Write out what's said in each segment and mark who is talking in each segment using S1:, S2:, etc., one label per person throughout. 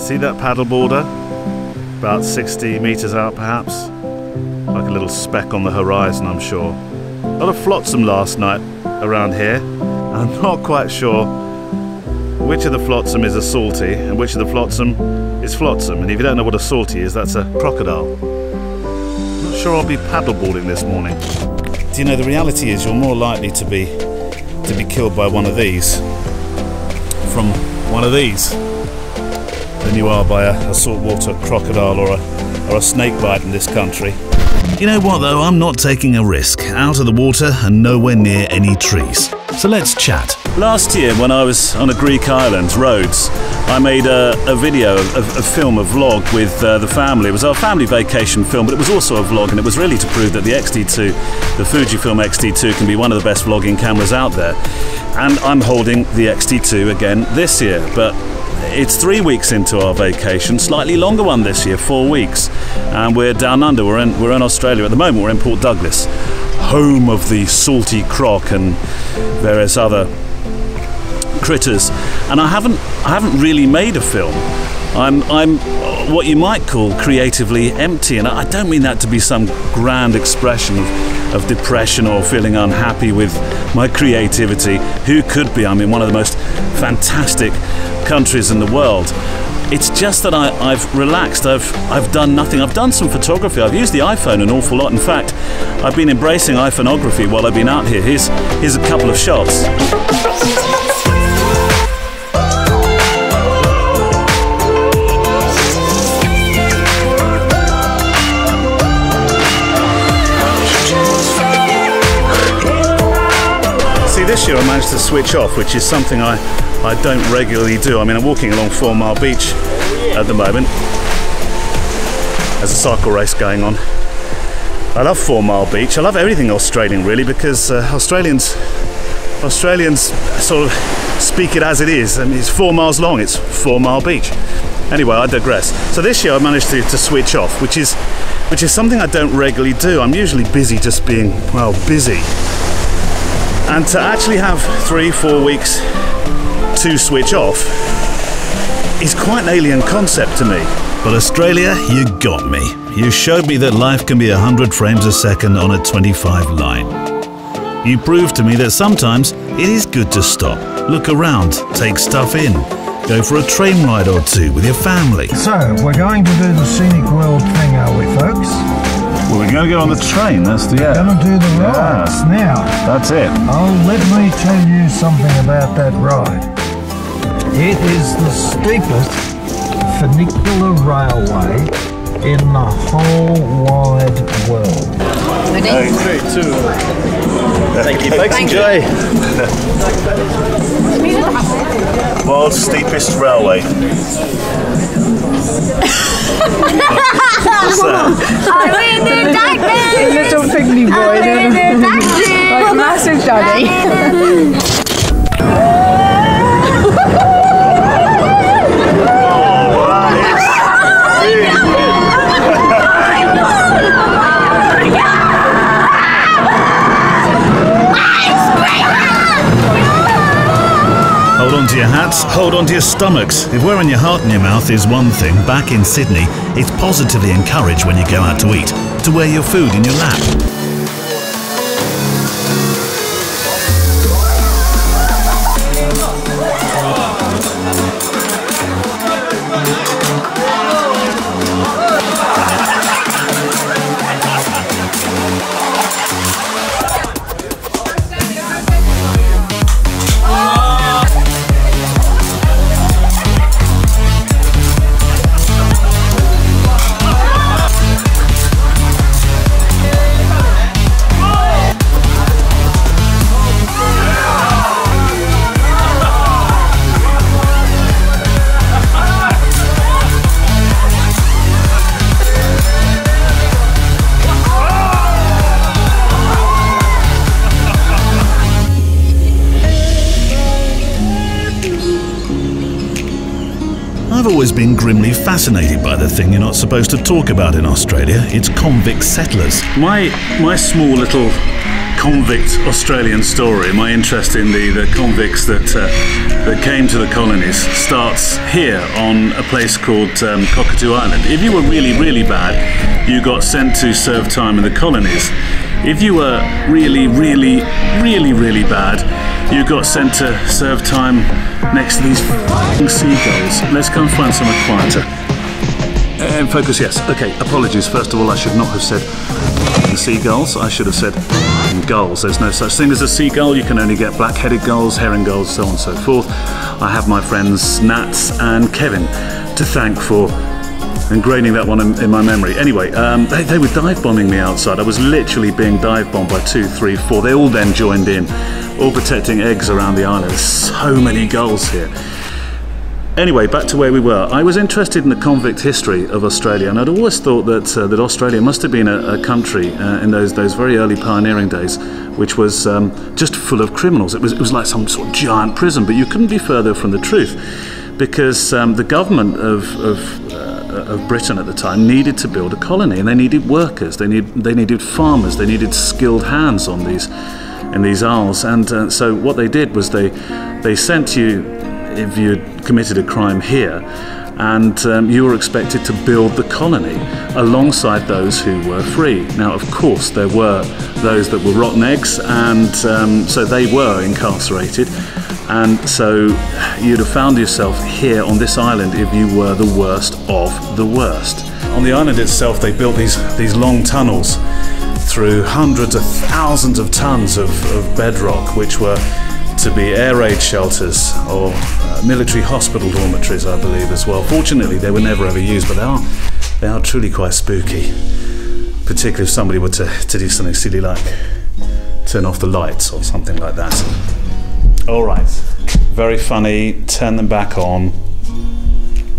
S1: See that paddle boarder? About 60 meters out perhaps? Like a little speck on the horizon, I'm sure. A lot of flotsam last night around here. I'm not quite sure which of the flotsam is a salty and which of the flotsam is flotsam. And if you don't know what a salty is, that's a crocodile. Not sure I'll be paddleboarding this morning. Do you know, the reality is you're more likely to be killed by one of these, from one of these, than you are by a saltwater crocodile or a snake bite in this country. You know what though, I'm not taking a risk. Out of the water and nowhere near any trees. So let's chat. Last year when I was on a Greek island, Rhodes, I made a video, a film, a vlog with the family. It was our family vacation film, but it was also a vlog, and it was really to prove that the XT2, the Fujifilm XT2, can be one of the best vlogging cameras out there. And I'm holding the XT2 again this year, but it's 3 weeks into our vacation, slightly longer one this year, 4 weeks, and we're down under. We're in Australia at the moment. We're in Port Douglas, home of the salty croc and various other critters. And I haven't really made a film. I'm what you might call creatively empty, and I don't mean that to be some grand expression of depression or feeling unhappy with my creativity. Who could be? I'm in one of the most fantastic countries in the world. It's just that I've relaxed. I've done nothing. I've done some photography. I've used the iPhone an awful lot. In fact, I've been embracing iPhoneography while I've been out here. Here's a couple of shots. This year I managed to switch off, which is something I don't regularly do. I mean, I'm walking along 4 Mile Beach at the moment. There's a cycle race going on. I love 4 Mile Beach. I love everything Australian really, because Australians sort of speak it as it is. I mean, it's 4 miles long, it's 4 Mile Beach. Anyway, I digress. So this year I managed to switch off, which is something I don't regularly do. I'm usually busy just being, well, busy. And to actually have 3-4 weeks to switch off is quite an alien concept to me. But Australia, you got me. You showed me that life can be 100 frames a second on a 25 line. You proved to me that sometimes it is good to stop, look around, take stuff in, go for a train ride or two with your family. So, we're going to do the scenic world thing, are we, folks? Well, we're going to go on the train, that's the... We're going to do the rides now. That's it. Oh, let me tell you something about that ride. It is the steepest funicular railway in the whole wide world.
S2: Ready? 3, 2. Thank you, folks. Enjoy. World's steepest railway. What's that?
S3: I'm in the darkness!
S4: A little pygmy boy.
S3: I'm in the darkness!
S4: Like massive daddy.
S1: Hold on to your hats, hold on to your stomachs. If wearing your heart in your mouth is one thing, back in Sydney, it's positively encouraged when you go out to eat, to wear your food in your lap. I've always been grimly fascinated by the thing you're not supposed to talk about in Australia. It's convict settlers. My small little convict Australian story. My interest in the convicts that came to the colonies starts here on a place called Cockatoo Island. If you were really, really bad, you got sent to serve time in the colonies. If you were really, really, really, really bad, you got sent to serve time next to these f***ing seagulls. Let's go and find somewhere quieter. Focus, yes. Okay, apologies. First of all, I should not have said seagulls. I should have said gulls. There's no such thing as a seagull. You can only get black-headed gulls, herring gulls, so on and so forth. I have my friends Nats and Kevin to thank for ingraining that one in my memory. Anyway, they were dive bombing me outside. I was literally being dive bombed by 2, 3, 4. They all then joined in, all protecting eggs around the island. There's so many gulls here. Anyway, back to where we were. I was interested in the convict history of Australia, and I'd always thought that that Australia must have been a country in those very early pioneering days, which was just full of criminals. It was like some sort of giant prison, but you couldn't be further from the truth, because the government of Britain at the time needed to build a colony, and they needed workers, they needed farmers, they needed skilled hands on in these isles, and so what they did was they sent you, if you had committed a crime here, and you were expected to build the colony alongside those who were free. Now, of course, there were those that were rotten eggs, and so they were incarcerated, and so you'd have found yourself here on this island if you were the worst of the worst. On the island itself, they built these long tunnels through hundreds of thousands of tons of bedrock, which were to be air raid shelters or military hospital dormitories, I believe, as well. Fortunately, they were never ever used, but they are truly quite spooky, particularly if somebody were to do something silly like turn off the lights or something like that. All right, very funny, turn them back on.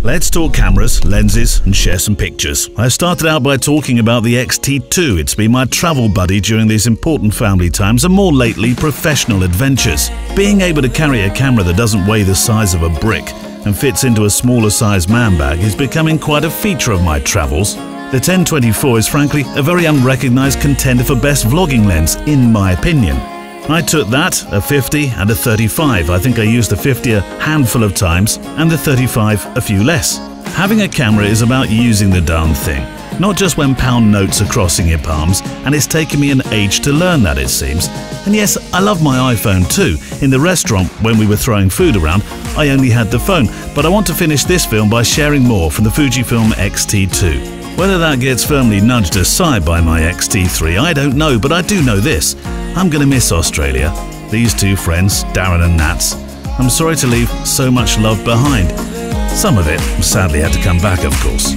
S5: Let's talk cameras, lenses, and share some pictures. I started out by talking about the XT2. It's been my travel buddy during these important family times and more lately professional adventures. Being able to carry a camera that doesn't weigh the size of a brick and fits into a smaller size man bag is becoming quite a feature of my travels. The 10-24 is frankly a very unrecognized contender for best vlogging lens, in my opinion. I took that, a 50 and a 35. I think I used the 50 a handful of times and the 35 a few less. Having a camera is about using the darn thing, not just when pound notes are crossing your palms, and it's taken me an age to learn that, it seems. And yes, I love my iPhone too. In the restaurant, when we were throwing food around, I only had the phone, but I want to finish this film by sharing more from the Fujifilm XT2. Whether that gets firmly nudged aside by my XT3, I don't know, but I do know this. I'm gonna miss Australia. These two friends, Darren and Nats. I'm sorry to leave so much love behind. Some of it sadly had to come back, of course.